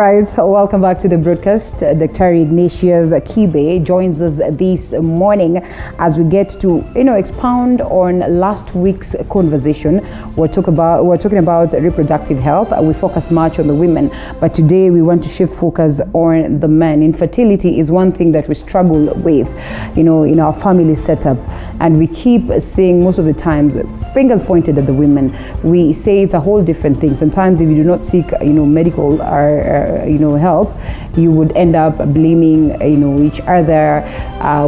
Right, so welcome back to the broadcast. Dr. Ignatius Kibe joins us this morning as we get to, expound on last week's conversation. We're talking about reproductive health. We focused much on the women, but today we want to shift focus on the men. Infertility is one thing that we struggle with, in our family setup, and we keep seeing most of the times fingers pointed at the women. We say it's a whole different thing. Sometimes if you do not seek, medical help, you would end up blaming, each other.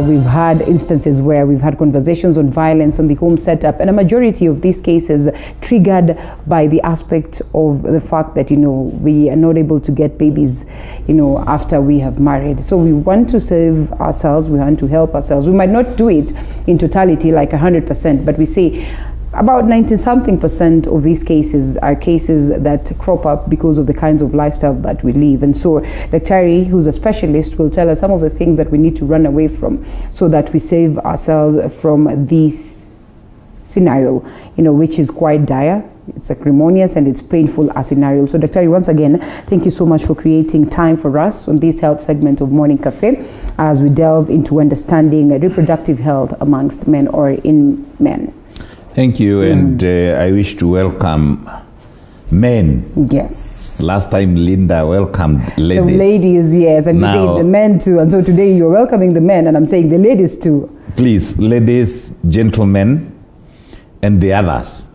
We've had instances where we've had conversations on violence on the home setup, and a majority of these cases triggered by the aspect of the fact that, we are not able to get babies, after we have married. So we want to save ourselves, we want to help ourselves. We might not do it in totality like 100%, but we say about 90-something% of these cases are cases that crop up because of the kinds of lifestyle that we live. And so Dr. who's a specialist, will tell us some of the things that we need to run away from so that we save ourselves from this scenario, which is quite dire. It's acrimonious and it's painful a scenario. So Dr. once again, thank you so much for creating time for us on this health segment of Morning Cafe as we delve into understanding reproductive health amongst men or in men. Thank you, and I wish to welcome men. Yes. Last time Linda welcomed ladies. The ladies, yes, and now, you say the men too. And so today you're welcoming the men, and I'm saying the ladies too. Please, ladies, gentlemen, and the others,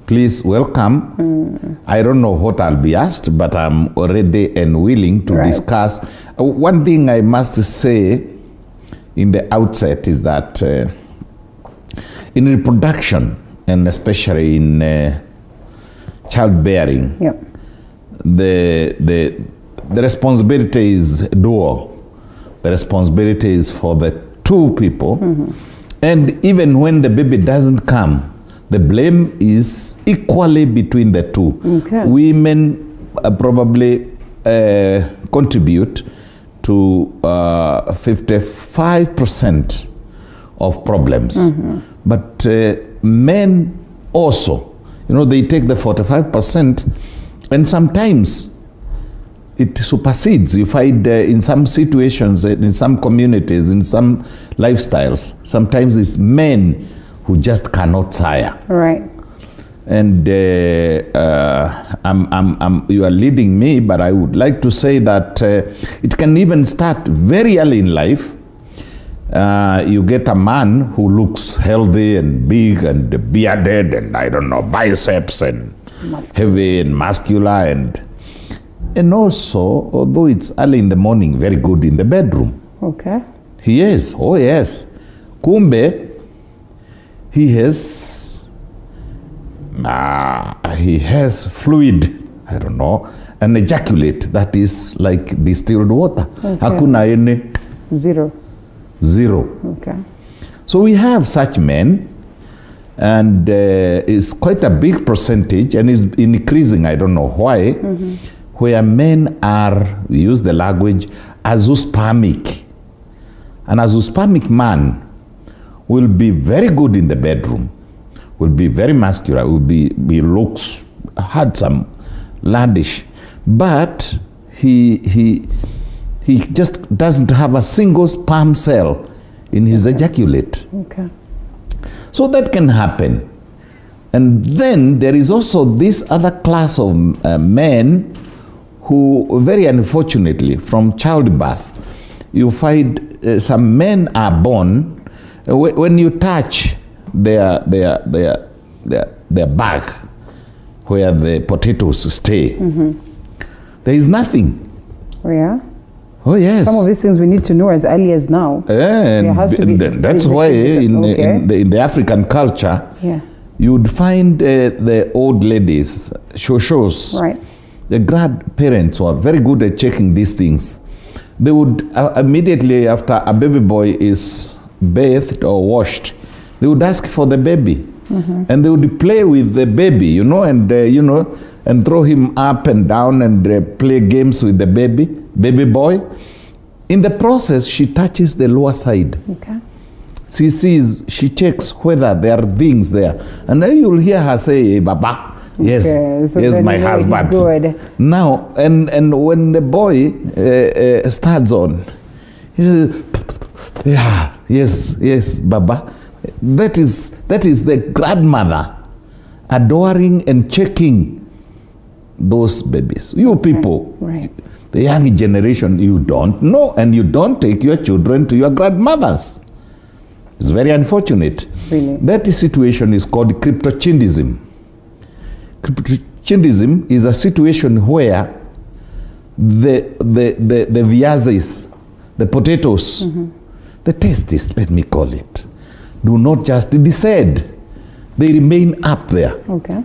please welcome. I don't know what I'll be asked, but I'm ready and willing to discuss. One thing I must say in the outset is that in reproduction, and especially in childbearing, the responsibility is dual. The responsibility is for the two people, and even when the baby doesn't come, the blame is equally between the two. Women probably contribute to 55% of problems. But men also, they take the 45%, and sometimes it supersedes. You find in some situations, in some communities, in some lifestyles, sometimes it's men who just cannot sire. Right. And you are leading me, but I would like to say that it can even start very early in life. You get a man who looks healthy and big and bearded and biceps and heavy and muscular and also, although it's early in the morning, very good in the bedroom. Okay. He is. Oh yes. Kumbe, he has fluid, an ejaculate that is like distilled water. Hakuna ene. Zero. Okay. So we have such men, and it's quite a big percentage, and is increasing, I don't know why, where men are, we use the language, azoospermic. An azoospermic man will be very good in the bedroom, will be very muscular, he looks handsome, laddish, but he just doesn't have a single sperm cell in his ejaculate. Okay. So that can happen. And then there is also this other class of men who, very unfortunately, from childbirth, you find some men are born, when you touch their bag, where the potatoes stay, there is nothing. Oh, yeah? Oh yes. Some of these things we need to know as early as now. And that's why in the African culture, you would find the old ladies, shoshos, right. The grandparents were very good at checking these things. They would immediately after a baby boy is bathed or washed, they would ask for the baby, and they would play with the baby, and throw him up and down and play games with the baby boy. In the process, she touches the lower side. Okay. She checks whether there are things there. And then you'll hear her say, Baba, Yes, Okay, so yes, then my you know it is husband. good. Now, and when the boy starts on, he says, yeah, yes, Baba. That is the grandmother adoring and checking those babies. You people, Right. the young generation, you don't know, and you don't take your children to your grandmothers. It's very unfortunate. Really? That situation is called cryptochindism. Cryptochindism is a situation where the viazes, the potatoes, the testes, let me call it, do not just descend. They remain up there. Okay.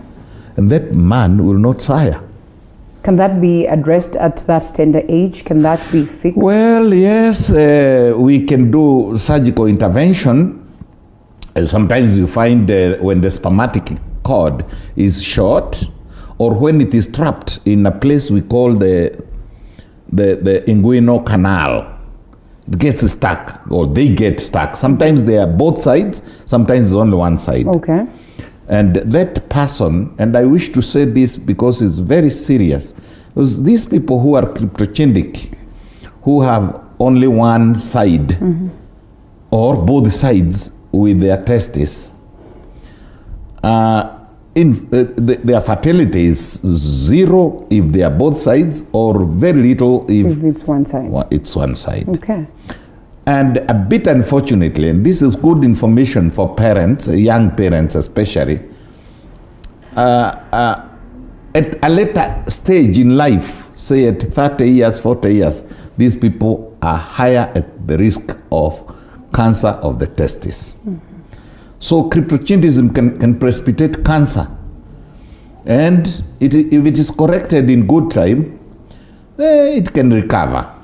And that man will not sire. Can that be addressed at that tender age? Can that be fixed? Well, yes, we can do surgical intervention. Sometimes you find when the spermatic cord is short, or when it is trapped in a place we call the inguinal canal. It gets stuck, or they get stuck. Sometimes they are both sides, sometimes it's only one side. Okay. And that person, and I wish to say this because it's very serious, because these people who are cryptochindic, who have only one side, or both sides with their testes, their fertility is zero if they are both sides, or very little if it's one side. It's one side. Okay. And a bit unfortunately, and this is good information for parents, young parents especially, at a later stage in life, say at 30 years, 40 years, these people are higher at the risk of cancer of the testis. So cryptochindism can precipitate cancer. And if it is corrected in good time, it can recover.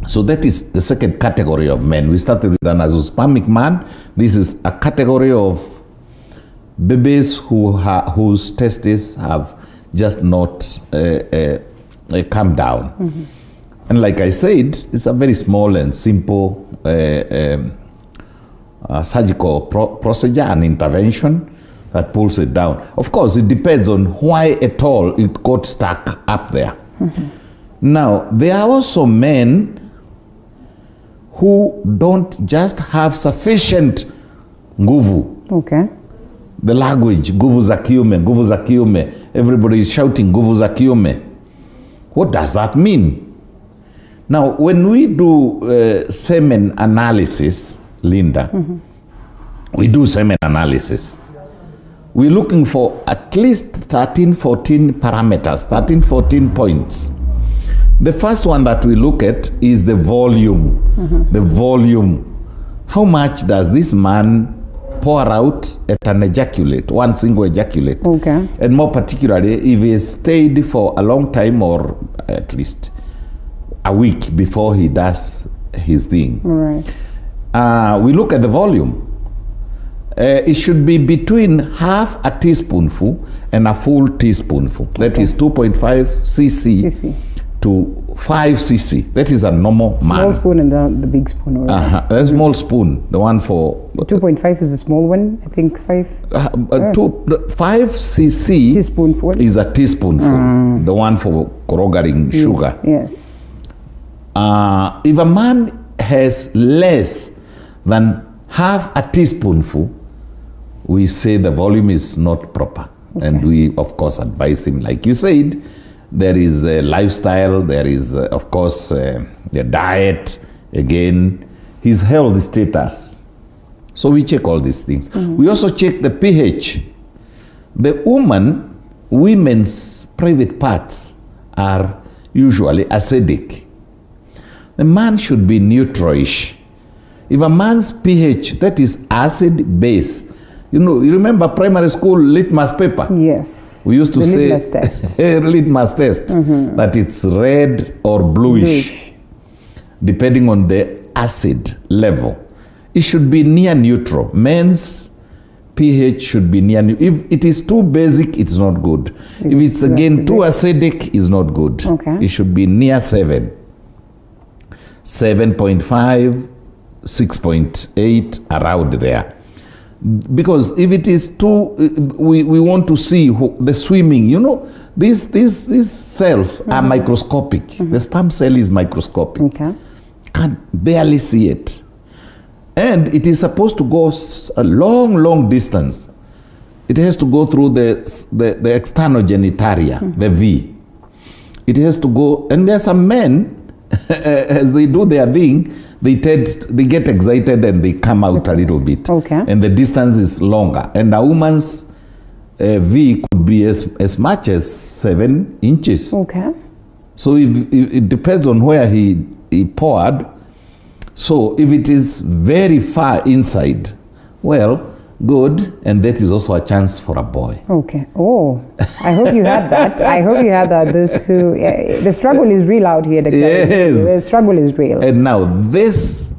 So that is the second category of men. We started with an azoospermic man. This is a category of babies whose testes have just not come down. And like I said, it's a very small and simple surgical procedure and intervention that pulls it down. Of course, it depends on why at all it got stuck up there. Now, there are also men who don't just have sufficient nguvu. Okay. The language, nguvu za kiume. Everybody is shouting nguvu za kiume. What does that mean? Now, when we do semen analysis, Linda, we do semen analysis. We're looking for at least 13, 14 parameters, 13, 14 points. The first one that we look at is the volume. The volume. How much does this man pour out at an ejaculate, one single ejaculate? Okay. And more particularly, if he has stayed for a long time, or at least a week before he does his thing. Right. We look at the volume. It should be between half a teaspoonful and a full teaspoonful. That is 2.5 cc to 5 cc. That is a normal man. Small spoon and the big spoon. Right? The small spoon, the one for 2.5 is the small one. I think 5. 5 cc Teaspoonful. is a teaspoonful. The one for corrogating sugar. Yes. If a man has less than half a teaspoonful, we say the volume is not proper. Okay. And we, of course, advise him. Like you said, there is a lifestyle, there is, of course, the diet, again, his health status. So we check all these things. We also check the pH. The women's private parts are usually acidic. The man should be neutralish. If a man's pH, that is acid base, you remember primary school litmus paper? Yes. We used to say litmus test. litmus test, that it's red or bluish, depending on the acid level. It should be near neutral. Men's pH should be near neutral. If it is too basic, it's not good. If it's again too acidic, it's not good. Okay. It should be near 7. 7.5, 6.8, around there. Because if it is too, we want to see the swimming, you know, these cells are microscopic. The sperm cell is microscopic. Okay. You can barely see it. And it is supposed to go a long distance. It has to go through the external genitalia, the V. It has to go, and there are some men, as they do their thing, they get excited and they come out a little bit. Okay. And the distance is longer. And a woman's V could be as much as 7 inches. Okay. So if it depends on where he poured. So if it is very far inside, well, good, and that is also a chance for a boy. Okay. Oh, I hope you had that. I hope you had that. The struggle is real out here, Dr. Yes. The struggle is real. And now this,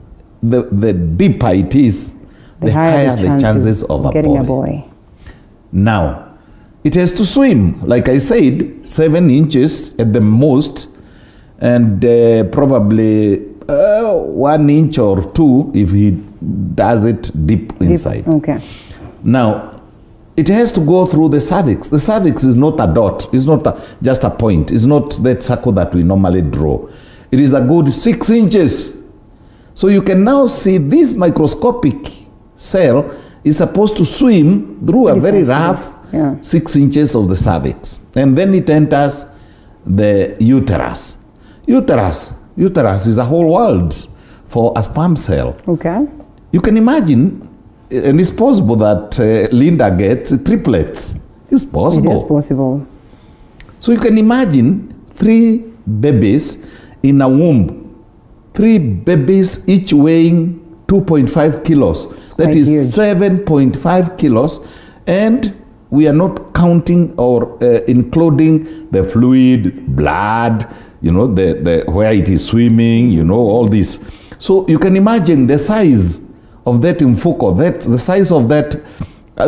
the deeper it is, the higher the chances of getting a boy. Now, it has to swim, like I said, 7 inches at the most, and probably 1 inch or 2 if he does it deep inside. Okay. Now, it has to go through the cervix. The cervix is not a dot. It's not just a point. It's not that circle that we normally draw. It is a good 6 inches. So you can now see this microscopic cell is supposed to swim through a very rough 6 inches of the cervix. And then it enters the uterus. Uterus is a whole world for a sperm cell. Okay. You can imagine, and it's possible that Linda gets triplets. It's possible. It is possible. So you can imagine 3 babies in a womb. 3 babies each weighing 2.5 kilos. That is huge. 7.5 kilos. And we are not counting or including the fluid, blood, you know, the where it is swimming, you know, all this. So you can imagine the size of that mfuko, the size of that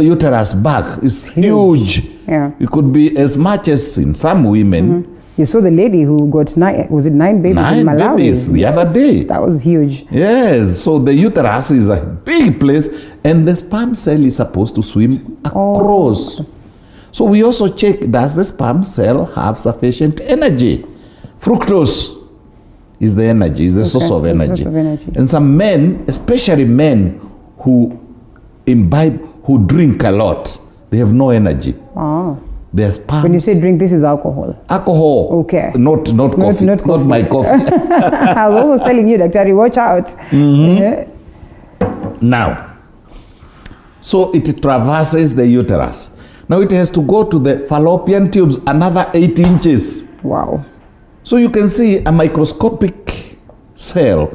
uterus bag is huge. Yeah. It could be as much as in some women. You saw the lady who got 9 babies 9 in Malawi? babies the other day. That was huge. Yes, so the uterus is a big place and the sperm cell is supposed to swim across. So we also check, does the sperm cell have sufficient energy? Fructose is the energy, is the source of energy. And some men, especially men who imbibe, who drink a lot, they have no energy. Their sperm. When you say drink, this is alcohol. Alcohol. Okay. Not coffee. Not my coffee. I was almost telling you, Dr. Watch out. Now, so it traverses the uterus. Now it has to go to the fallopian tubes, another 8 inches. Wow. So you can see a microscopic cell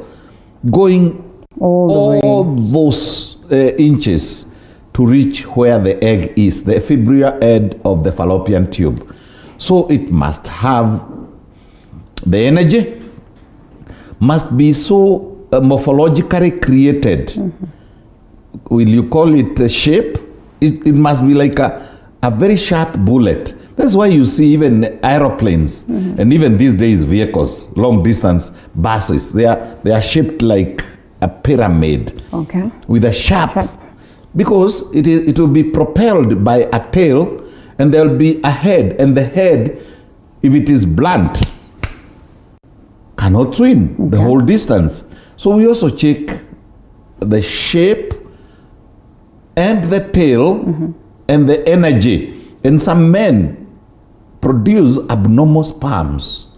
going all those inches to reach where the egg is, the fibrillar end of the fallopian tube. So it must have the energy, must be so morphologically created. Will you call it a shape? It must be like a very sharp bullet. That's why you see even aeroplanes and even these days vehicles, long distance buses, they are shaped like a pyramid with a sharp. Because it will be propelled by a tail and there will be a head, and the head, if it is blunt, cannot swim the whole distance. So we also check the shape and the tail and the energy. And some men produce abnormal sperms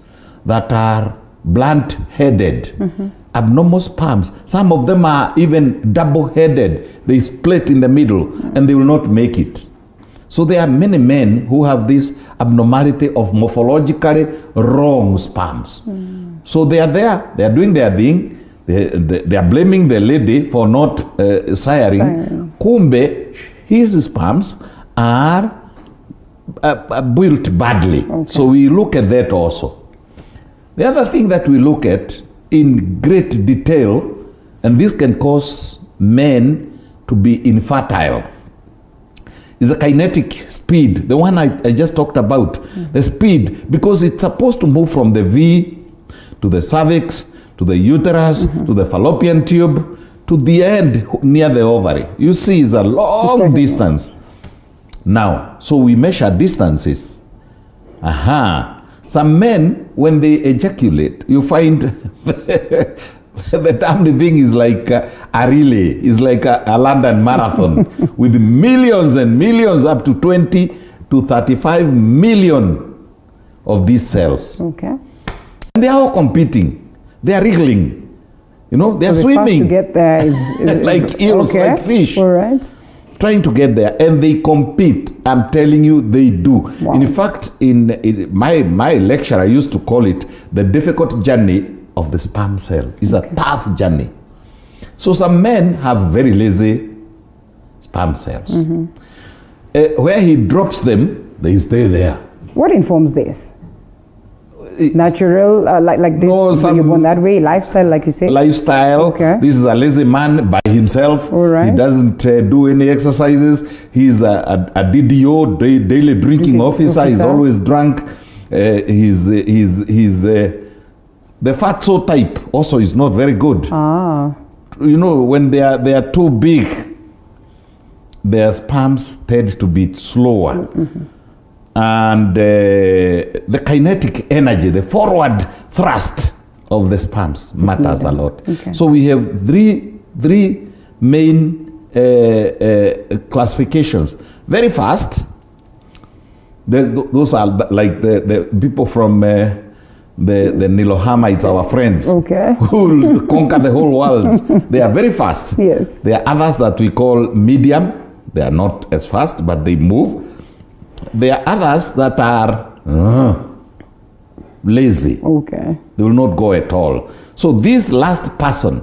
that are blunt-headed. Abnormal sperms. Some of them are even double-headed. They split in the middle and they will not make it. So there are many men who have this abnormality of morphologically wrong sperms. So they are there, they are doing their thing, they are blaming the lady for not siring. Kumbe, his sperms are built badly. So we look at that also. The other thing that we look at in great detail, and this can cause men to be infertile, is the kinetic speed, the one I just talked about, the speed, because it's supposed to move from the V to the cervix, to the uterus, to the fallopian tube, to the end near the ovary. You see, it's a long distance. Now, so we measure distances. Some men, when they ejaculate, you find the damn thing is like a relay. It's like a London marathon with millions and millions, up to 20 to 35 million of these cells. Okay. And they are all competing. They are wriggling. You know, they are so swimming. To get there is like eels, okay. like fish. All right. Trying to get there, and they compete. I'm telling you, they do. Wow. In fact, in my lecture, I used to call it the difficult journey of the sperm cell. It's a tough journey. So some men have very lazy sperm cells. Where he drops them, they stay there. What informs this? Natural, like this, No, you're born that way, lifestyle, like you say? Lifestyle. Okay. This is a lazy man by himself. All right. He doesn't do any exercises. He's a DDO, daily drinking officer. He's always drunk. He's the fatso type also is not very good. You know, when they are too big, their sperms tend to be slower. And the kinetic energy, the forward thrust of the sperms matters a lot. Okay. So we have three main classifications. Very fast. Those are like the people from the Nilohamites, our friends, who will conquer the whole world. They are very fast. Yes. There are others that we call medium. They are not as fast, but they move. There are others that are lazy. Okay. They will not go at all. So this last person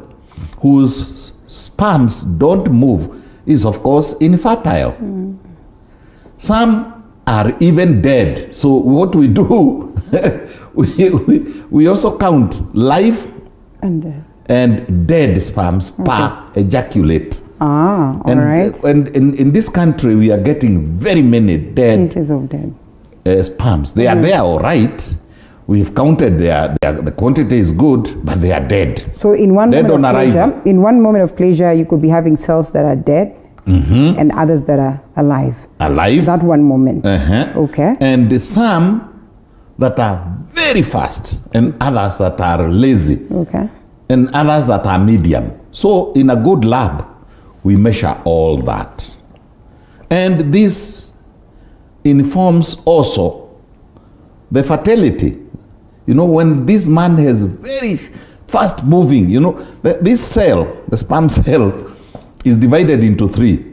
whose sperms don't move is, of course, infertile. Some are even dead. So what we do, we also count live and dead sperms per ejaculate. All right. And in this country, we are getting very many dead cases of dead sperms. They are there, all right. We've counted the quantity is good, but they are dead. So in one moment of pleasure, you could be having cells that are dead and others that are alive. Alive. That one moment. Okay. And some that are very fast, and others that are lazy. Okay. And others that are medium. So in a good lab, we measure all that. And this informs also the fertility. You know, when this man has very fast moving, you know, this cell, the sperm cell, is divided into three.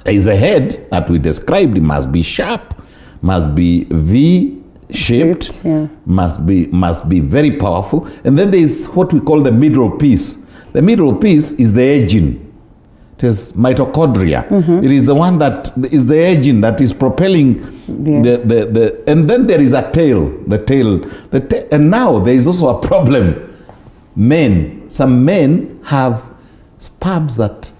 There is the head that we described. It must be sharp, must be V-shaped, must be very powerful. And then there is what we call the middle piece. The middle piece is the engine. It is mitochondria. It is the one that is the engine that is propelling the and then there is a tail. And now there is also a problem. Some men have sperms that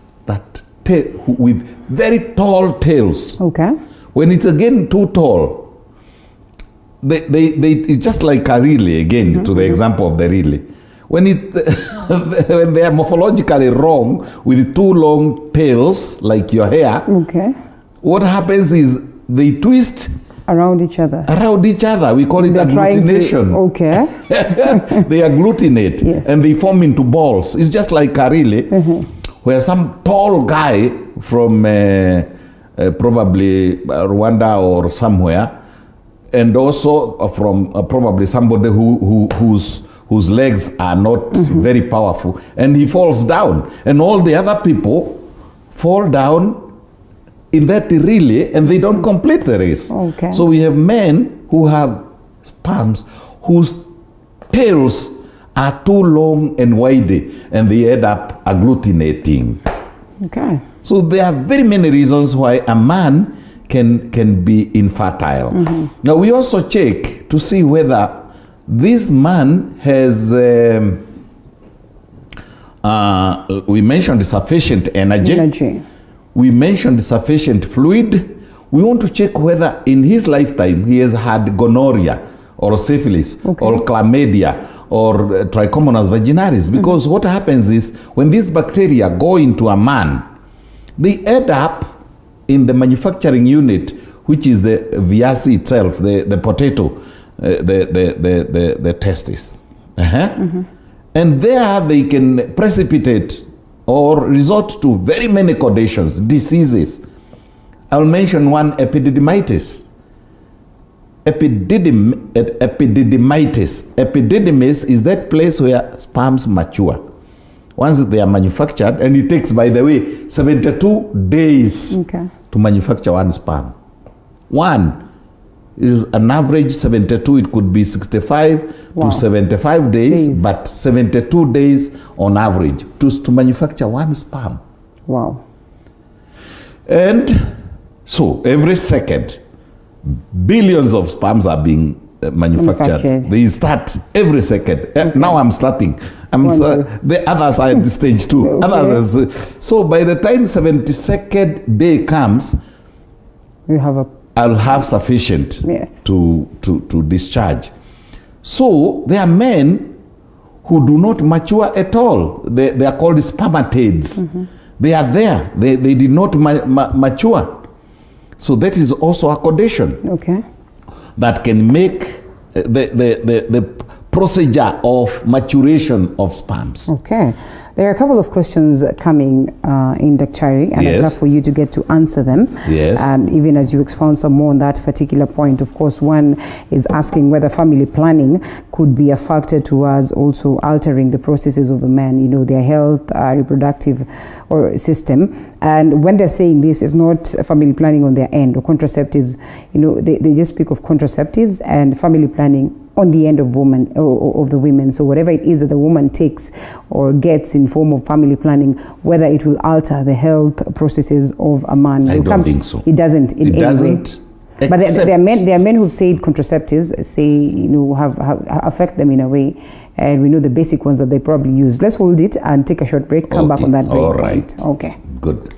with very tall tails. Okay. When it's again too tall, they it's just like a relay again, to the example of the relay. When when they are morphologically wrong with too long tails, like your hair, what happens is they twist around each other. We call it agglutination. They agglutinate and they form into balls. It's just like a relay, where some tall guy from probably Rwanda or somewhere, and also from probably somebody whose legs are not very powerful, and he falls down, and all the other people fall down in that relay, and they don't complete the race. So we have men who have sperms whose tails are too long and wide, and they end up agglutinating. So there are very many reasons why a man can be infertile. Now we also check to see whether this man has, we mentioned sufficient energy. We mentioned sufficient fluid. We want to check whether in his lifetime he has had gonorrhea or syphilis or chlamydia or Trichomonas vaginalis, because what happens is when these bacteria go into a man, they end up in the manufacturing unit, which is the viasi itself, the potato, the testis. And there they can precipitate or resort to very many conditions, diseases. I'll mention one, epididymitis. Epididymitis. Epididymis is that place where sperms mature. Once they are manufactured, and it takes, by the way, 72 days to manufacture one sperm. One is an average 72, it could be 65 to 75 days, but 72 days on average to manufacture one sperm. Wow. And so every second, billions of sperms are being manufactured. They start every second. Now I'm starting. The others are at the stage too. So by the time 72nd day comes, I'll have sufficient to discharge. So there are men who do not mature at all. They are called spermatids. They are there. They did not mature. So that is also a condition that can make the procedure of maturation of sperms. Okay. There are a couple of questions coming in, Dr. and I'd love for you to get to answer them. And even as you expound some more on that particular point, of course, one is asking whether family planning could be a factor towards also altering the processes of a man, you know, their health, reproductive or system. And when they're saying this, is not family planning on their end or contraceptives, you know, they just speak of contraceptives and family planning on the end of the women. So whatever it is that the woman takes or gets in form of family planning, whether it will alter the health processes of a man. I don't think so. It doesn't in any way. But there are men who've said contraceptives have affect them in a way, and we know the basic ones that they probably use. Let's hold it and take a short break. Come back on that very point. Okay. Good.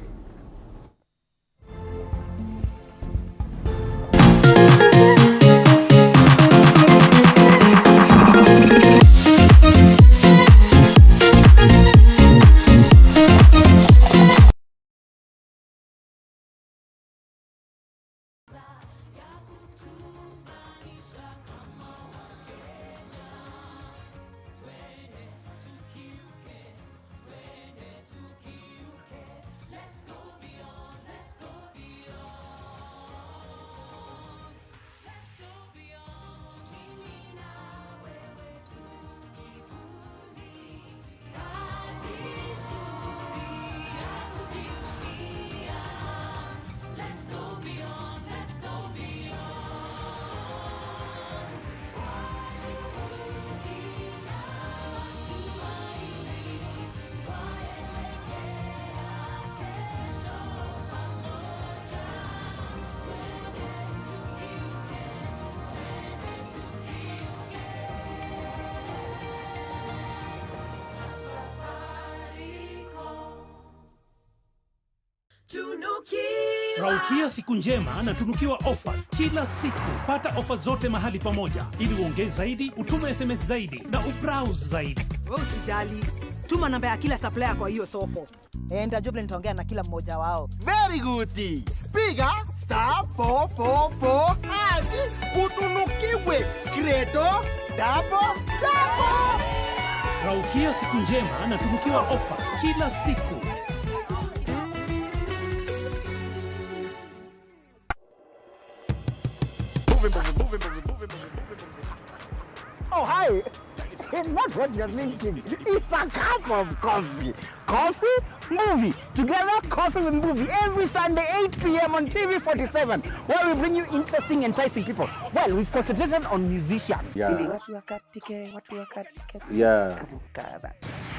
Raukia siku njema na tunukiwa offers kila siku. Pata offers zote mahali pamoja ili uongeze zaidi, utume SMS zaidi na ubrowse zaidi. Wewe usijali. Tuma namba ya kila supplier kwa hiyo soko. Nitajuble nitaongea na kila mmoja wao. Very good. Piga *444# utunukiwe Credo double. Raukia siku njema na tunukiwa offers kila siku. Oh, hi. It's not what you're thinking. It's a cup of coffee. Coffee, movie. Together, Coffee with Movie. Every Sunday, 8 p.m. on TV 47, where we bring you interesting, enticing people. Well, we've concentrated on musicians. Yeah.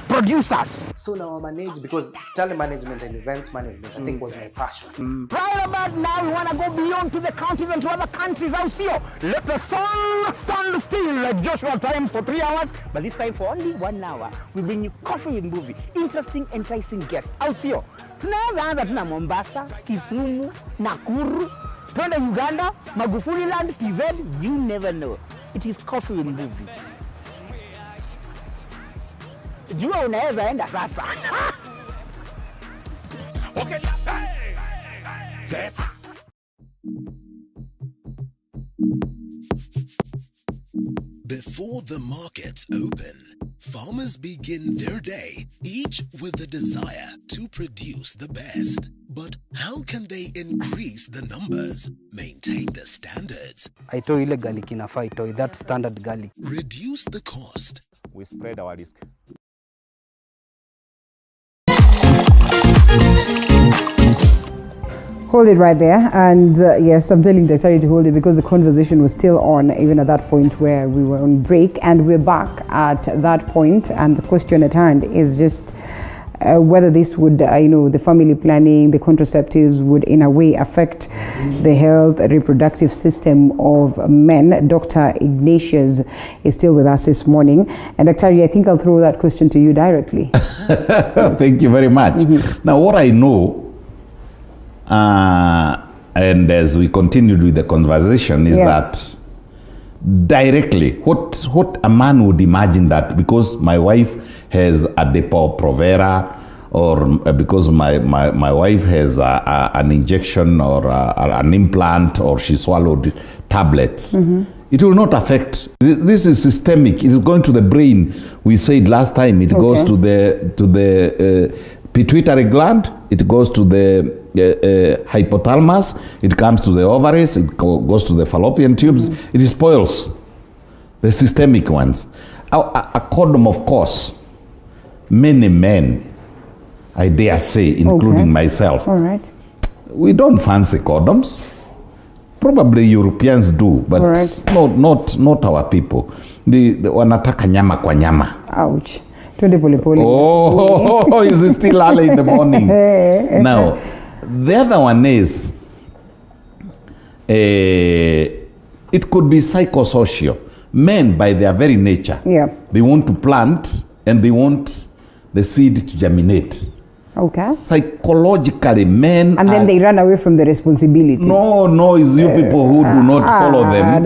Producers. So now I manage, because telemanagement and events management, I think, was my passion. Right about now, we want to go beyond to the counties and to other countries. I'll see you. Let the sun stand still like Joshua time for 3 hours, but this time for only 1 hour. We bring you Coffee with Movie. Interesting, enticing guests. I'll see you. Tunaweza anza tuna Mombasa, Kisumu, Nakuru, twende Uganda, Magufuli Land, TZ, you never know. It is Coffee with Movie. jua unaweza enda sasa. Okay, Before the markets open, farmers begin their day, each with the desire to produce the best. But how can they increase the numbers, maintain the standards, Aitoi ile garlic inafaa itoi, that standard garlic. reduce the cost? We spread our risk. Hold it right there. And yes, I'm telling Daktari to hold it because the conversation was still on, even at that point where we were on break. And we're back at that point. And the question at hand is just whether this would, the family planning, the contraceptives would in a way affect the health reproductive system of men. Dr. Ignatius is still with us this morning. And Daktari, I think I'll throw that question to you directly. Thank you very much. Now, what I know, and as we continued with the conversation, is that directly, what a man would imagine that because my wife has a Depo-Provera, or because my wife has an injection or an implant, or she swallowed tablets, it will not affect. This is systemic. It is going to the brain. We said last time it goes to the pituitary gland, it goes to the hypothalamus, it comes to the ovaries, it goes to the fallopian tubes, it spoils the systemic ones. A condom, of course, many men, I dare say, including myself, All right. we don't fancy condoms. Probably Europeans do, but not our people. The wanataka nyama kwa nyama. Ouch. Twende pole pole. Oh, is it still early in the morning? Now, the other one is, it could be psychosocial. Men, by their very nature, they want to plant and they want the seed to germinate. Okay. Psychologically, men And then they run away from the responsibility. No, it's you people who do not follow them.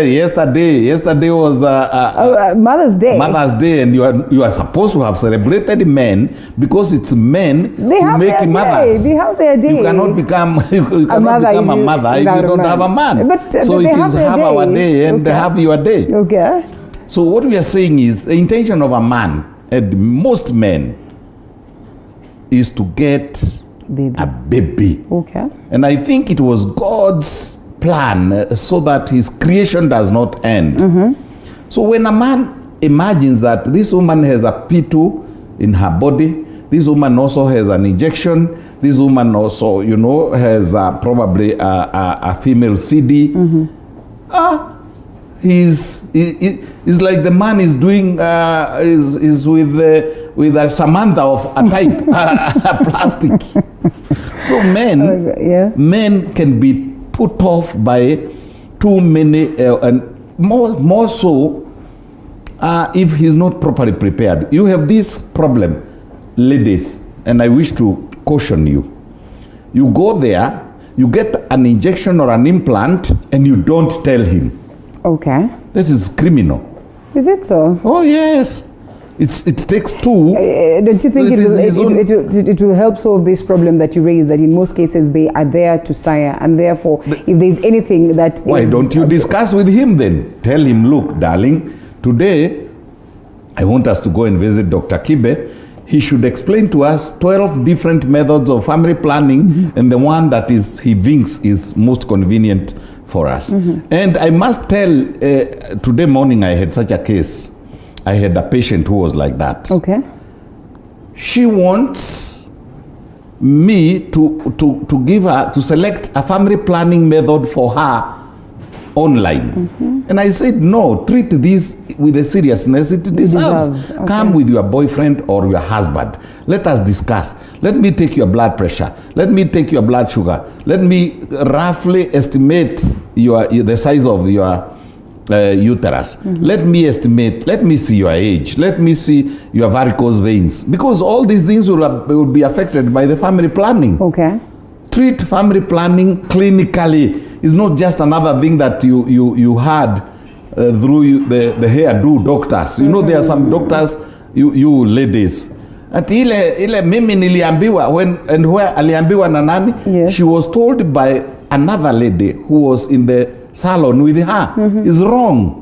Yesterday was Mother's Day. Mother's Day, and you are supposed to have celebrated men because it's men who make mothers. They have their day. You cannot become a mother if you don't have a man. But so they it is have our day and have your day. Okay. So what we are saying is the intention of a man, and most men, is to get a baby. Okay. And I think it was God's plan so that his creation does not end. So when a man imagines that this woman has a P2 in her body, this woman also has an injection, this woman also, has probably a female CD, it's like the man is doing, is with a Samantha of a type, a plastic. So men can be put off by too many, and more so if he's not properly prepared. You have this problem, ladies, and I wish to caution you. You go there, you get an injection or an implant, and you don't tell him. Okay. This is criminal. Is it so? Oh, yes. It takes two. Don't you think it will help solve this problem that you raised, that in most cases they are there to sire, and therefore if there's anything that why don't you discuss with him then? Tell him, look, darling, today I want us to go and visit Dr. Kibe. He should explain to us 12 different methods of family planning and the one that he thinks is most convenient for us. And I must tell, today morning I had such a case. I had a patient who was like that. Okay. She wants me to give her, to select a family planning method for her online. And I said, no, treat this with the seriousness it deserves. Okay. Come with your boyfriend or your husband. Let us discuss. Let me take your blood pressure. Let me take your blood sugar. Let me roughly estimate the size of your uterus. Let me estimate, let me see your age, let me see your varicose veins, because all these things will be affected by the family planning. Okay. Treat family planning clinically. It's not just another thing that you had through the hairdo doctors. There are some doctors, you ladies. At ile mimi niliambiwa where aliambiwa na nani? Yes. She was told by another lady who was in the salon with her. Is wrong.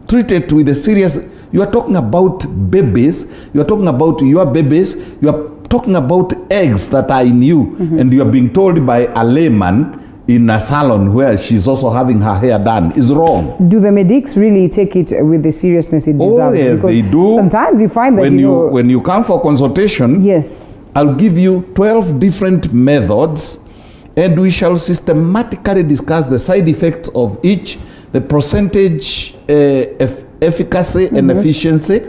Treat it with a serious. You are talking about babies. You are talking about your babies. You are talking about eggs that are in you, and you are being told by a layman in a salon where she's also having her hair done. Is wrong. Do the medics really take it with the seriousness it deserves? Oh yes, Because they do. Sometimes you find that when you come for consultation, yes, I'll give you 12 different methods, and we shall systematically discuss the side effects of each, the percentage efficacy and efficiency.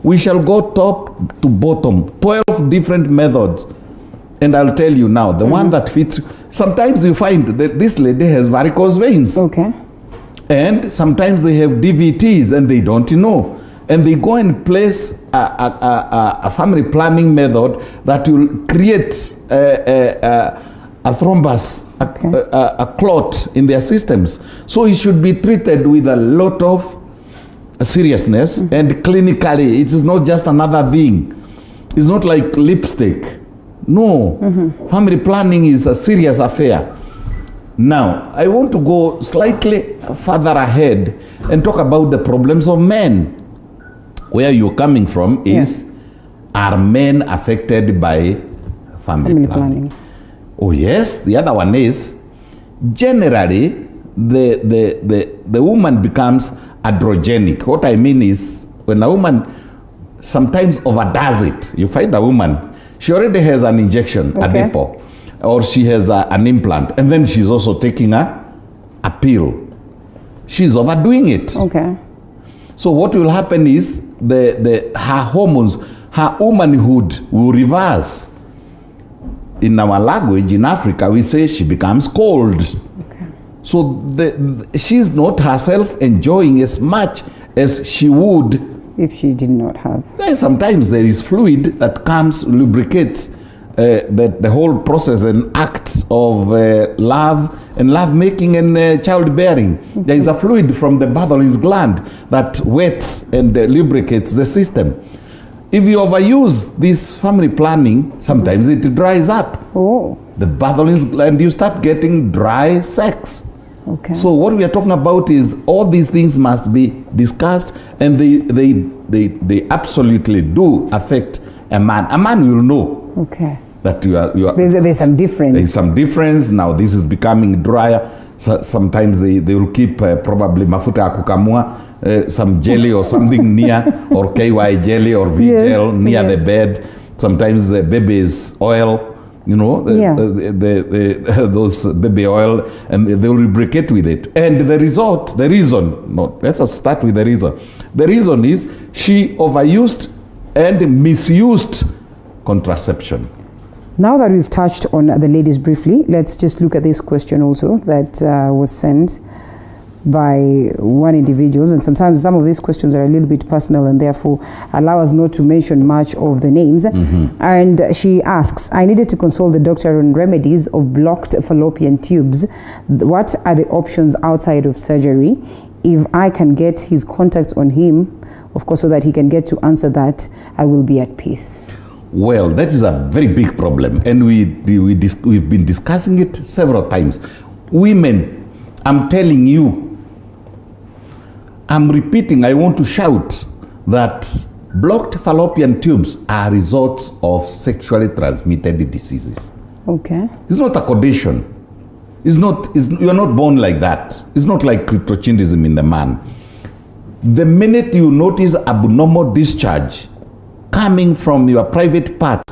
We shall go top to bottom, 12 different methods. And I'll tell you now, the one that fits. Sometimes you find that this lady has varicose veins. Okay. And sometimes they have DVTs and they don't know. And they go and place a family planning method that will create a thrombus, a clot in their systems. So it should be treated with a lot of seriousness, and clinically. It is not just another thing. It's not like lipstick. No. Family planning is a serious affair. Now, I want to go slightly further ahead and talk about the problems of men. Where you're coming from is, are men affected by family planning? Oh yes. The other one is, generally, the woman becomes androgenic. What I mean is, when a woman sometimes overdoes it, you find a woman, she already has an injection, a nipple, or she has an implant, and then she's also taking a pill. She's overdoing it. Okay. So what will happen is her hormones, her womanhood will reverse. In our language, in Africa, we say she becomes cold. Okay. So she's not herself enjoying as much as she would if she did not have. Sometimes there is fluid that comes, lubricates the whole process and act of love and love making and childbearing. There is a fluid from the Bartholin's gland that wets and lubricates the system. If you overuse this family planning, sometimes it dries up. Oh. The Bartholin's gland, you start getting dry sex. Okay. So what we are talking about is all these things must be discussed, and they absolutely do affect a man. A man will know. Okay. That you are there's some difference. There's some difference. Now this is becoming drier. So sometimes they will keep probably mafuta ya kukamua, some jelly or something near, or KY jelly or V gel near the bed. Sometimes baby's oil, you know, those baby oil, and they will lubricate with it. And let's just start with the reason. The reason is she overused and misused contraception. Now that we've touched on the ladies briefly, let's just look at this question also that was sent by one individual. And sometimes some of these questions are a little bit personal and therefore allow us not to mention much of the names. And she asks, I needed to consult the doctor on remedies of blocked fallopian tubes. What are the options outside of surgery? If I can get his contact on him, of course, so that he can get to answer that, I will be at peace. Well, that is a very big problem, and we've been discussing it several times. Women, I'm telling you, I'm repeating, I want to shout that blocked fallopian tubes are results of sexually transmitted diseases. Okay. It's not a condition. You're not born like that. It's not like cryptochinism in the man. The minute you notice abnormal discharge coming from your private part,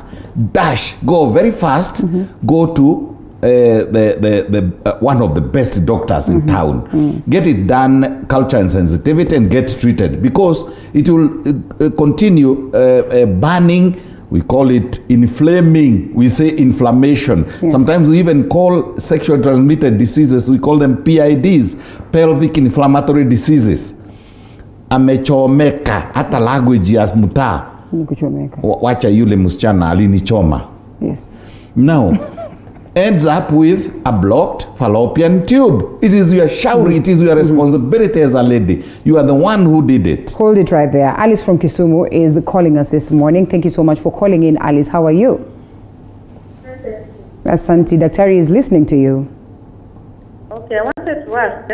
go very fast, go to one of the best doctors in town. Get it done, culture and sensitivity, and get treated, because it will continue burning. We call it inflaming. We say inflammation. Sometimes we even call sexually transmitted diseases, we call them PIDs, pelvic inflammatory diseases. Amechomeka, hata language ya mutaa. Wacha yule msichana alinichoma. Yes. Now, ends up with a blocked fallopian tube. It is your shower, it is your responsibility as a lady. You are the one who did it. Hold it right there. Alice from Kisumu is calling us this morning. Thank you so much for calling in, Alice. How are you? Asante, Daktari is listening to you. Okay, I wanted to ask.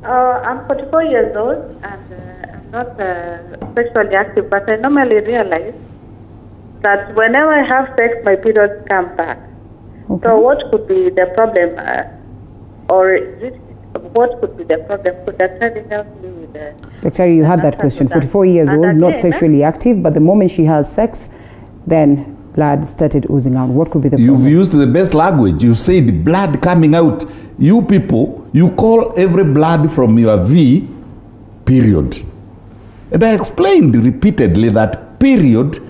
I'm 44 years old and I'm not sexually active, but I normally realize that whenever I have sex, my periods come back. Okay. So what could be the problem, what could be the problem? Could Daktari help me with the... Daktari, you had that question. 44 years old, not sexually active, but the moment she has sex, then blood started oozing out. What could be the problem? You've used the best language. You've said blood coming out. You people, you call every blood from your V period. And I explained repeatedly that period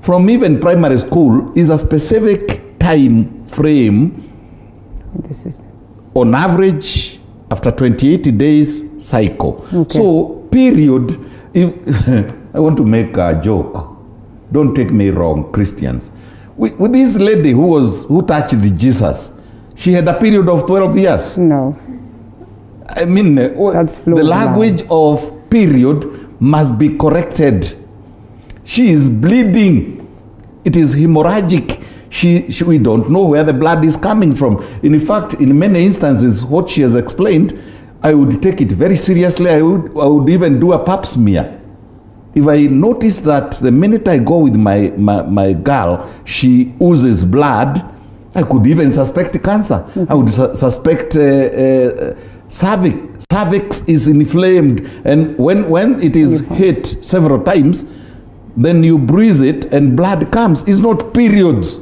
from even primary school is a specific time frame. This is on average after 28 days cycle. Okay. So period, if I want to make a joke. Don't take me wrong, Christians. With this lady who touched Jesus, she had a period of 12 years. No. I mean, the language of period must be corrected. She is bleeding. It is hemorrhagic. We don't know where the blood is coming from. In fact, in many instances, what she has explained, I would take it very seriously. I would even do a pap smear. If I notice that the minute I go with my girl, she oozes blood, I could even suspect cancer. I would suspect cervix. Cervix is inflamed, and when it is hit several times, then you bruise it and blood comes. It's not periods.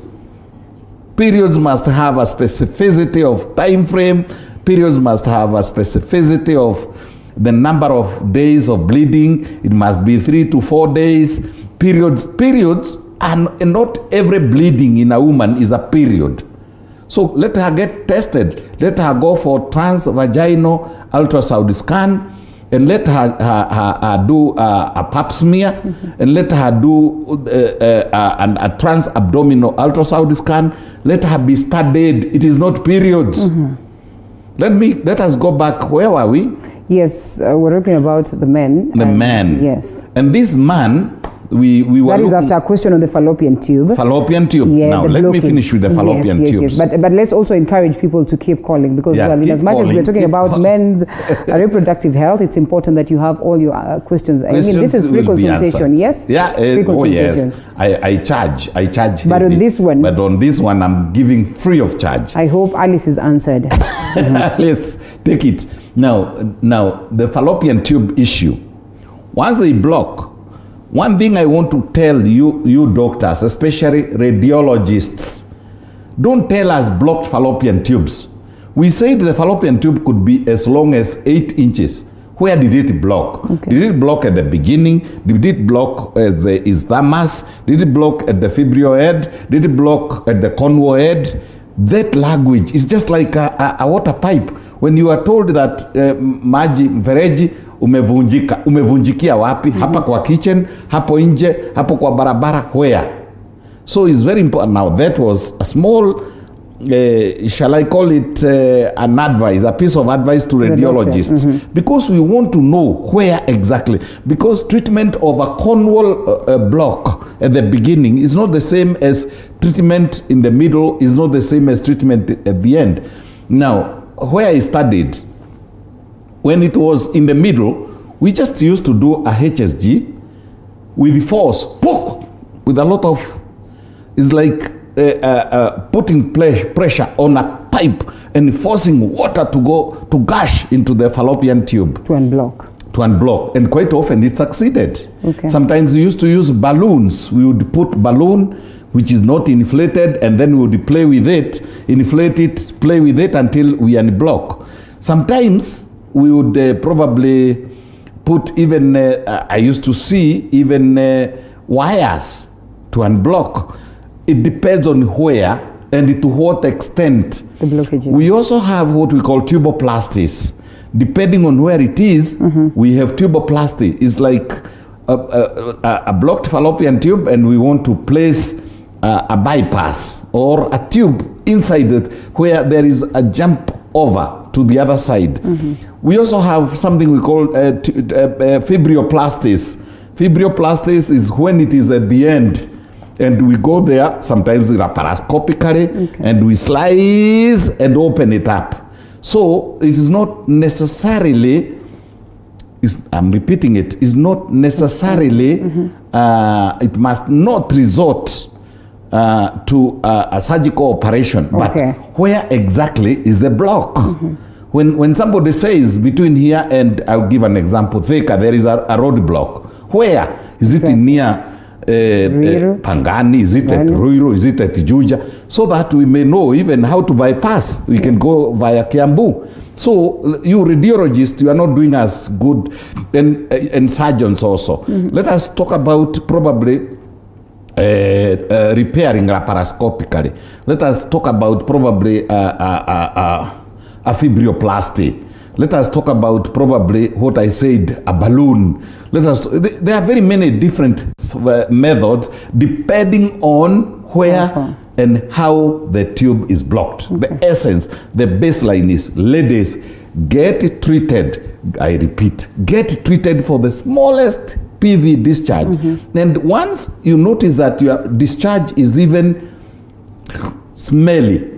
Periods must have a specificity of time frame. Periods must have a specificity of the number of days of bleeding. It must be 3 to 4 days. Periods, and not every bleeding in a woman is a period. So let her get tested. Let her go for transvaginal ultrasound scan, and let her do a pap smear, and let her do a trans-abdominal ultrasound scan. Let her be studied. It is not periods. Let us go back. Where were we? Yes, we're talking about the men. The man. Yes. And this man, we were that is after a question on the fallopian tube. Fallopian tube. Yeah, now, let me finish with the fallopian tubes. Yes. But let's also encourage people to keep calling, because in as much as we're talking about men's reproductive health, it's important that you have all your questions. I mean, this is free consultation, yes? Yeah, oh yes. I charge. But on this one? But on this one, I'm giving free of charge. I hope Alice is answered. Let's take it. Now, the fallopian tube issue. Once they block, one thing I want to tell you doctors, especially radiologists, don't tell us blocked fallopian tubes. We said the fallopian tube could be as long as 8 inches. Where did it block? Okay. Did it block at the beginning? Did it block at the isthmus? Did it block at the fibroid? Did it block at the convoid? That language is just like a water pipe. When you are told that maji mfereji umevunjikia wapi? Hapa kwa kitchen, hapo nje, hapo kwa barabara, where? So it's very important. Now that was a small, shall I call it an advice, a piece of advice to radiologists, because we want to know where exactly. Because treatment of a cornwall block at the beginning is not the same as treatment in the middle, is not the same as treatment at the end. Now, where I studied, when it was in the middle, we just used to do a HSG with force, with a lot of, it's like putting pressure on a pipe and forcing water to gush into the fallopian tube. To unblock. And quite often it succeeded. Okay. Sometimes we used to use balloons. We would put balloon which is not inflated, and then we would play with it, inflate it, play with it until we unblock. Sometimes we would probably put even, I used to see even wires to unblock. It depends on where and to what extent. The blockage. We also have what we call tuboplasties. Depending on where it is, we have tuboplasty. It's like a blocked fallopian tube, and we want to place a bypass or a tube inside it where there is a jump over to the other side. We also have something we call fibroplasties. Fibroplasties is when it is at the end, and we go there sometimes laparoscopically, and we slice and open it up. So it is not necessarily, I'm repeating it, is not necessarily, it must not resort to a surgical operation, but where exactly is the block? When somebody says between here and, I'll give an example, Thika, there is a road block. Where? Is it near Pangani? Is it at Ruiru? Is it at Juja? So that we may know even how to bypass. We can go via Kiambu. So you radiologists, you are not doing as good, and surgeons also. Let us talk about probably repairing laparoscopically. Let us talk about probably a fibroplasty. Let us talk about probably what I said, a balloon. There are very many different methods depending on where and how the tube is blocked. The essence, the baseline is, ladies, get treated. I repeat, get treated for the smallest PV discharge. And once you notice that your discharge is even smelly,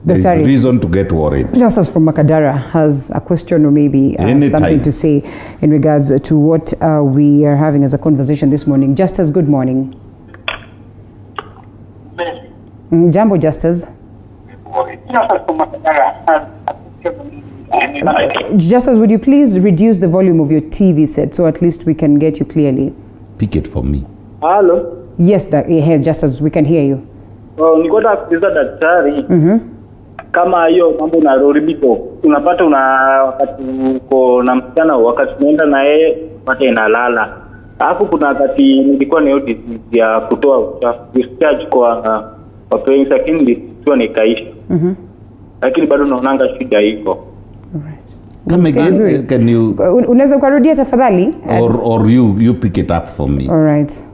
there is reason to get worried. Justice from Makadara has a question or maybe something to say in regards to what we are having as a conversation this morning. Justice, good morning. Jambo, Justice. Justice, would you please reduce the volume of your TV set so at least we can get you clearly? Pick it for me. Hello? Yes, Justice, we can hear you. Nikoda kuuliza daktari. Kama hiyo mambo na roribito, unapata wakati uko na msichana, wakati unaenda na yeye pata inalala. Alafu kuna wakati nilikuwa na hiyo disease ya kutoa uchafu, discharge kwa pains, lakini sio nikaisha. Lakini bado naonanga shida iko. Come again, can you? Unaweza kurudia tafadhali? Or you pick it up for me. All right.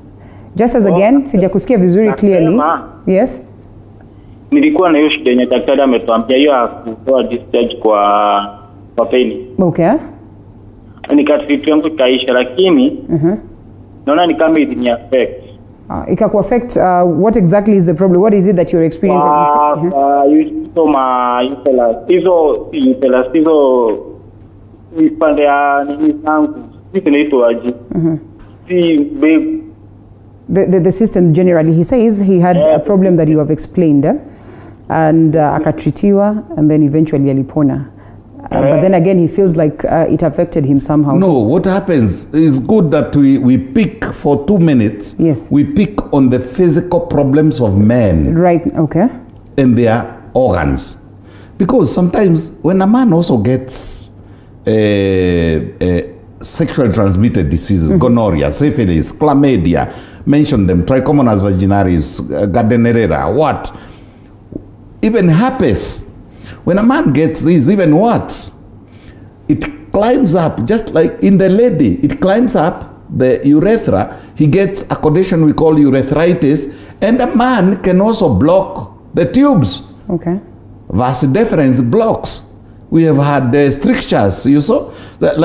Just as again, sijakusikia vizuri clearly. Yes. Nilikuwa na hiyo shida yenye daktari ametuambia hiyo ya kutoa discharge kwa pain. Okay. Nikatreat yangu ikaisha, lakini naona ni kama it affect. Ikaku affect, what exactly is the problem? What is it that you're experiencing? Hizo pande ya nini zangu zinaitwaje? The system generally, he says he had a problem that you have explained, and akatritiwa, and then eventually alipona. But then again, he feels like it affected him somehow. No, what happens is good that we pick for 2 minutes. Yes. We pick on the physical problems of men. Right, okay. And their organs. Because sometimes when a man also gets sexually transmitted diseases, gonorrhea, syphilis, chlamydia, mention them, trichomonas vaginalis, Gardnerella, what? Even herpes. When a man gets this, even what? It climbs up, just like in the lady, it climbs up the urethra. He gets a condition we call urethritis, and a man can also block the tubes. Okay. Vas deferens blocks. We have had strictures, you saw? That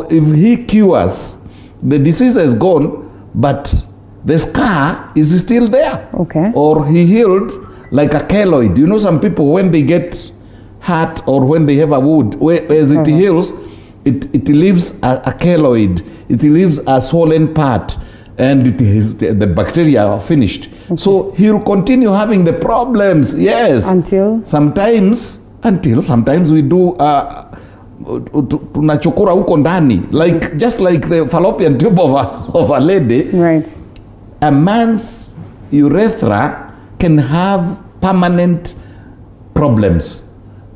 if he cures, the disease is gone, but the scar is still there. Okay. Or he healed like a keloid. You know, some people, when they get hurt or when they have a wound, as it heals, it leaves a keloid. It leaves a swollen part, and the bacteria are finished. Okay. So he'll continue having the problems, yes. Until sometimes we do tunachokora huko ndani, like just like the fallopian tube of a lady. Right. A man's urethra can have permanent problems.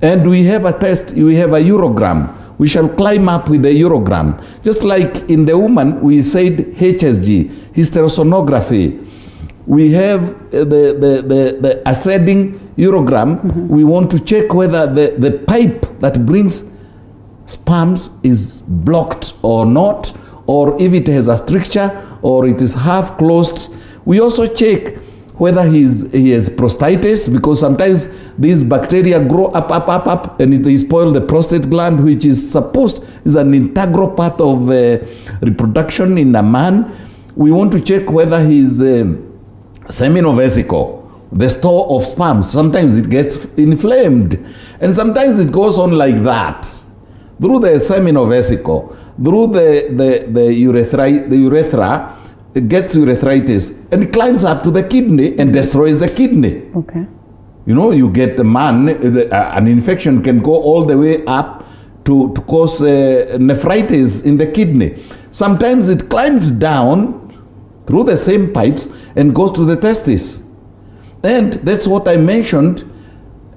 And we have a test, we have a urogram. We shall climb up with the urogram. Just like in the woman, we said HSG, hysterosonography. We have the ascending urogram. We want to check whether the pipe that brings sperms is blocked or not, or if it has a stricture, or it is half closed. We also check whether he has prostatitis, because sometimes these bacteria grow up, and they spoil the prostate gland, which is an integral part of reproduction in a man. We want to check whether his seminal vesicle, the store of sperm, sometimes it gets inflamed, and sometimes it goes on like that through the seminal vesicle, through the urethra. It gets urethritis and it climbs up to the kidney and destroys the kidney. Okay. You know, you get the man, an infection can go all the way up to cause nephritis in the kidney. Sometimes it climbs down through the same pipes and goes to the testis. And that's what I mentioned,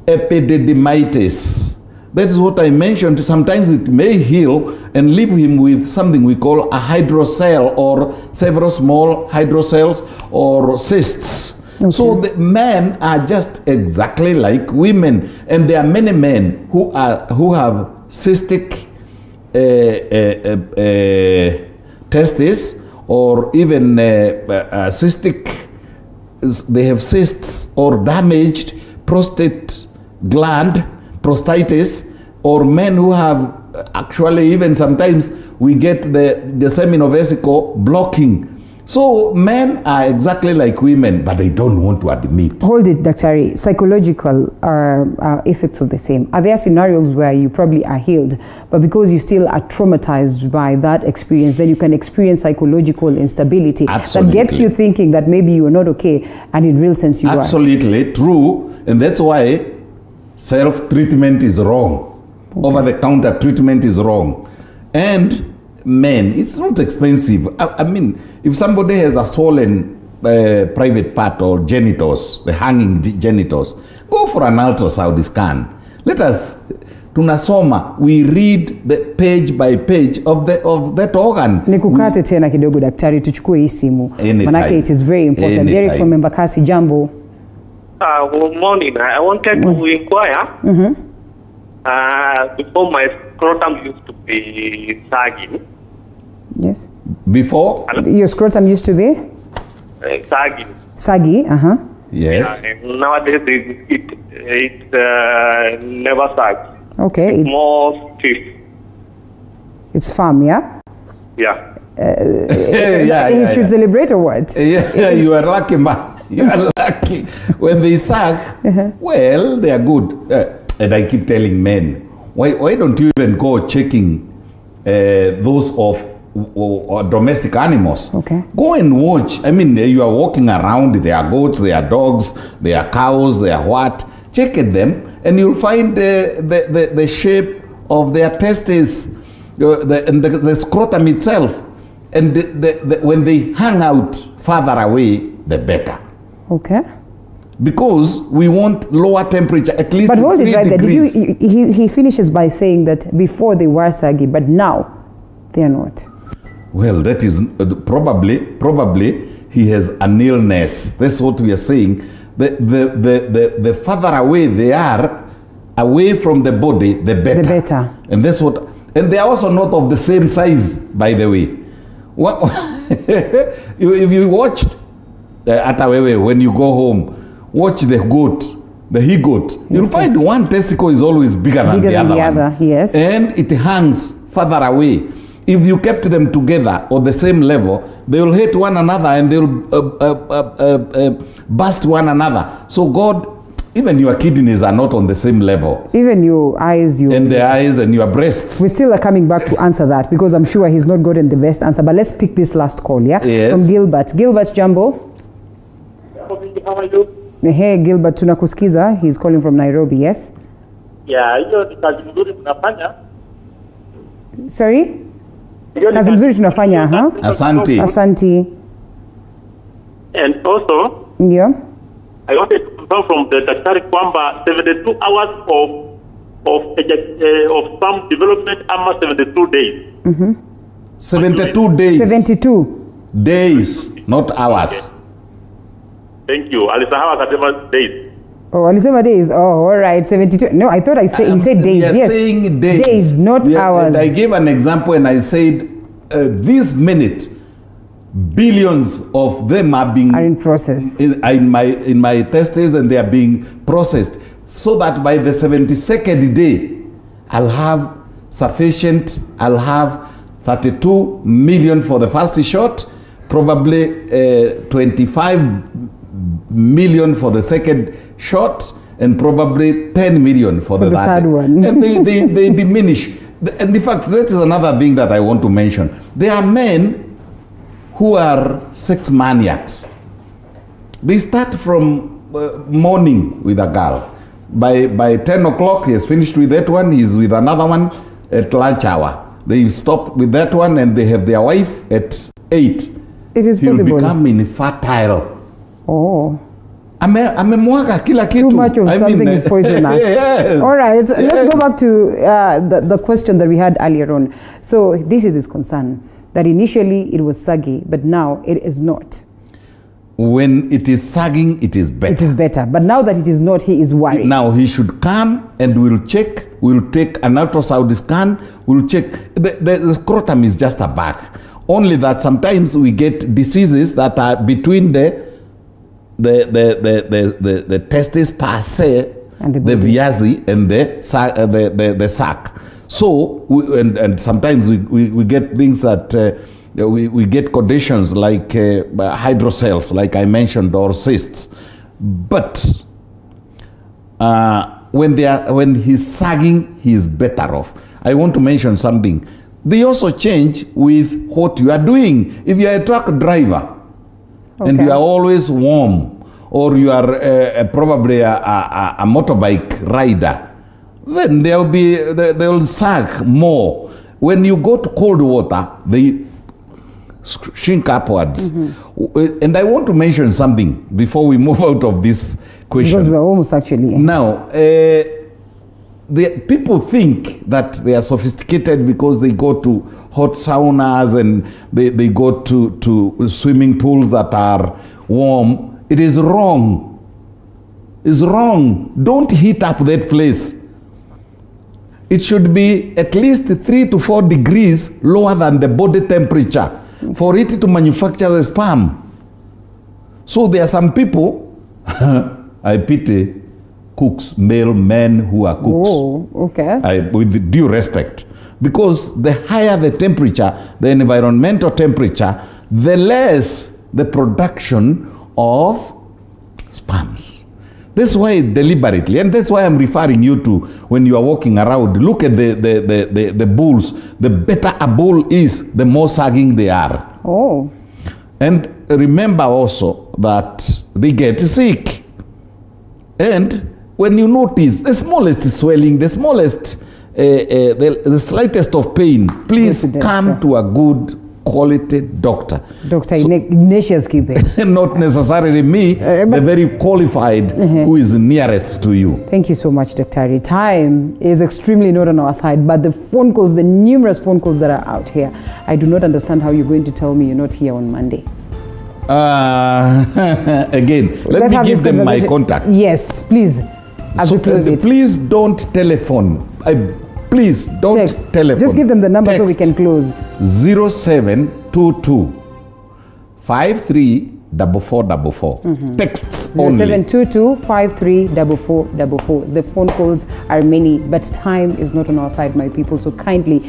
epididymitis. That is what I mentioned. Sometimes it may heal and leave him with something we call a hydrocele, or several small hydroceles or cysts. Okay. So the men are just exactly like women, and there are many men who have cystic testes, or even cystic. They have cysts or damaged prostate gland, prostatitis, or men who have actually, even sometimes we get the seminal vesicle blocking. So men are exactly like women, but they don't want to admit. Hold it, Dr. Psychological effects of the same. Are there scenarios where you probably are healed, but because you still are traumatized by that experience, then you can experience psychological instability? Absolutely. That gets you thinking that maybe you are not okay, and in real sense you are. Absolutely true, and that's why self-treatment is wrong. Okay. Over-the-counter treatment is wrong. And men, it's not expensive. I mean, if somebody has a swollen private part or genitals, the hanging genitals, go for an ultrasound scan. Let us, tunasoma, we read the page by page of that organ. Nikukate tena kidogo daktari, tuchukue hii simu. Manake it is very important. Derek from Embakasi, jambo. Good morning. I wanted to inquire. Before my scrotum used to be saggy. Yes. Before? Your scrotum used to be? Saggy. Saggy, Yes. Yeah, and nowadays it never sags. Okay. It's more stiff. It's firm, yeah? Yeah. You should celebrate or what? Yeah, you are lucky, man. You are lucky. When they sag, well, they are good. And I keep telling men, why don't you even go checking those of domestic animals? Okay. Go and watch. I mean, you are walking around, there are goats, there are dogs, there are cows, there are what. Check at them, and you'll find the shape of their testes, and the scrotum itself. And when they hang out farther away, the better. Okay. Because we want lower temperature, at least. But hold it right there. Degrees. He finishes by saying that before they were saggy, but now they are not. Well, that is probably he has an illness. That's what we are saying. The further away they are, away from the body, the better. The better. And that's what. And they are also not of the same size, by the way. If you watch Atawewe when you go home, watch the goat, the he-goat. You'll find one testicle is always bigger than the other one. Yes. And it hangs further away. If you kept them together on the same level, they will hate one another and they will burst one another. So God, even your kidneys are not on the same level. Even your eyes, and the eyes and your breasts. We still are coming back to answer that because I'm sure he's not gotten the best answer. But let's pick this last call, yeah? Yes. From Gilbert. Gilbert, jambo. How are you? Hey, Gilbert, tunakusikiza. He's calling from Nairobi, yes? Yeah, hiyo ni kazi nzuri tunafanya. Sorry? Kazi nzuri tunafanya, huh? Asante. Asante. And also, yeah, I wanted to confirm from the daktari kwamba 72 hours of sperm development ama 72 days. 72 days. 72 days, not hours. Okay. Thank you. Alisahau akasema days. Oh, alisema days. Oh, all right. 72. No, I thought he said days. Yes. Saying days. Days, not hours. I gave an example and I said this minute billions of them are in process in my testes, and they are being processed, so that by the 72nd day I'll have sufficient. I'll have 32 million for the first shot, probably 25 million for the second shot, and probably 10 million for the third one. And they diminish. And in fact, that is another thing that I want to mention. There are men who are sex maniacs. They start from morning with a girl. By 10 o'clock, he has finished with that one. He's with another one at lunch hour. They stop with that one, and they have their wife at 8. It is He'll possible. become infertile. Oh. Amemwaga kila kitu. Too much of something is poisonous. Yes. All right, Yes. let's go back to the question that we had earlier on. So this is his concern, that initially it was saggy, but now it is not. When it is sagging, it is better. It is better, but now that it is not, he is worried. Now he should come and we'll check. We'll take an ultrasound scan. We'll check. The scrotum is just a bag. Only that sometimes we get diseases that are between the testes per se, and the viazi, and the sac. So and sometimes we get things that we get conditions like hydrocele, like I mentioned, or cysts. But when he's sagging, he's better off. I want to mention something. They also change with what you are doing. If you are a truck driver, and you are always warm, or you are probably a motorbike rider, then they'll sag more. When you go to cold water, they shrink upwards. And I want to mention something before we move out of this question. Because we're almost actually. Now, people think that they are sophisticated because they go to hot saunas and they go to swimming pools that are warm. It is wrong. It's wrong. Don't heat up that place. It should be at least 3 to 4 degrees lower than the body temperature for it to manufacture the sperm. So there are some people, I pity cooks, male men who are cooks. Oh, okay. With due respect. Because the higher the temperature, the environmental temperature, the less the production of sperms. That's why deliberately, and that's why I'm referring you to when you are walking around, look at the bulls. The better a bull is, the more sagging they are. Oh. And remember also that they get sick. And when you notice the smallest swelling, the smallest, the slightest of pain, please come to a good quality doctor. Dr. Ignatius Kibe. Not necessarily me, the very qualified who is nearest to you. Thank you so much, Dr. Time is extremely not on our side, but the phone calls, the numerous phone calls that are out here, I do not understand how you're going to tell me you're not here on Monday. Again, let me give them my contact. Yes, please. As we close it. Please don't telephone. Please don't telephone. Just give them the number so we can close. 0722 534444. Texts only. 0722 534444. The phone calls are many, but time is not on our side, my people. So kindly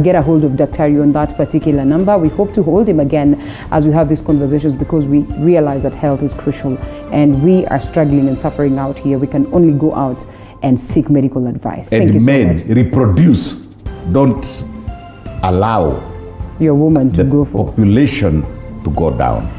get a hold of Dr. on that particular number. We hope to hold him again as we have these conversations, because we realize that health is crucial and we are struggling and suffering out here. We can only go out and seek medical advice. And Thank you men, so much. reproduce. Don't allow your woman to go for population to go down.